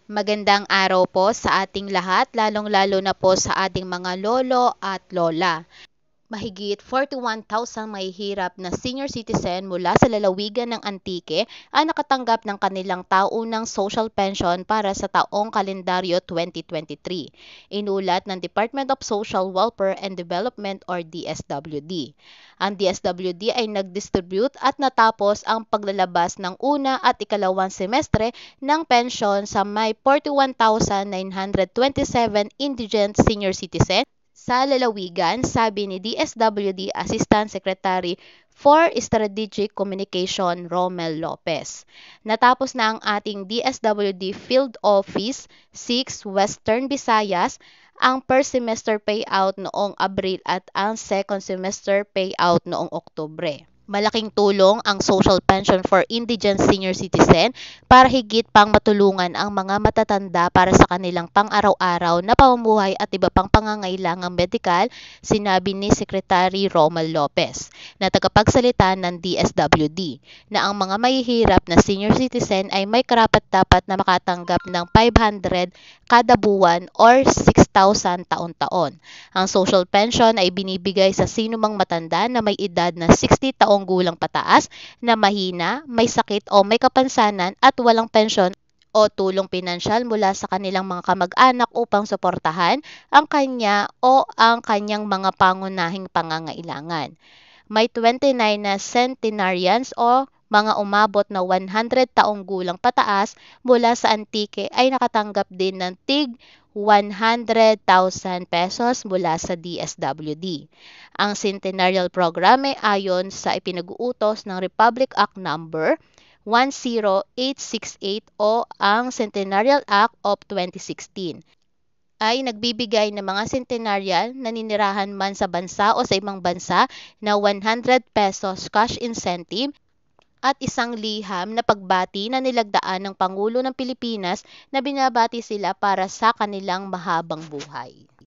Magandang araw po sa ating lahat, lalong-lalo na po sa ating mga lolo at lola. Mahigit 41,000 mahihirap na senior citizen mula sa lalawigan ng Antique ang nakatanggap ng kanilang taunang social pension para sa taong kalendaryo 2023, inulat ng Department of Social Welfare and Development or DSWD. Ang DSWD ay nag-distribute at natapos ang paglalabas ng una at ikalawang semestre ng pensyon sa may 41,927 indigent senior citizen sa lalawigan, sabi ni DSWD Assistant Secretary for Strategic Communication Romel Lopez. Natapos na ang ating DSWD Field Office 6 Western Visayas ang first semester payout noong Abril at ang second semester payout noong Oktubre. Malaking tulong ang social pension for indigent senior citizen para higit pang matulungan ang mga matatanda para sa kanilang pang-araw-araw na pamumuhay at iba pang pangangailangang medikal, sinabi ni Secretary Romel Lopez, na tagapagsalita ng DSWD, na ang mga mahihirap na senior citizen ay may karapat-dapat na makatanggap ng 500 kada buwan or 6,000 taon-taon. Ang social pension ay binibigay sa sinumang matanda na may edad na 60 taong gulang pataas na mahina, may sakit o may kapansanan at walang pensyon o tulong pinansyal mula sa kanilang mga kamag-anak upang suportahan ang kanya o ang kanyang mga pangunahing pangangailangan. May 29 na centenarians o mga umabot na 100 taong gulang pataas mula sa Antique ay nakatanggap din ng tig 100,000 pesos mula sa DSWD. Ang Centennial Program ay ayon sa ipinag-uutos ng Republic Act Number 10868 o ang Centennial Act of 2016 ay nagbibigay ng mga centenarian na ninirahan man sa bansa o sa ibang bansa na 100 pesos cash incentive at isang liham na pagbati na nilagdaan ng Pangulo ng Pilipinas na binabati sila para sa kanilang mahabang buhay.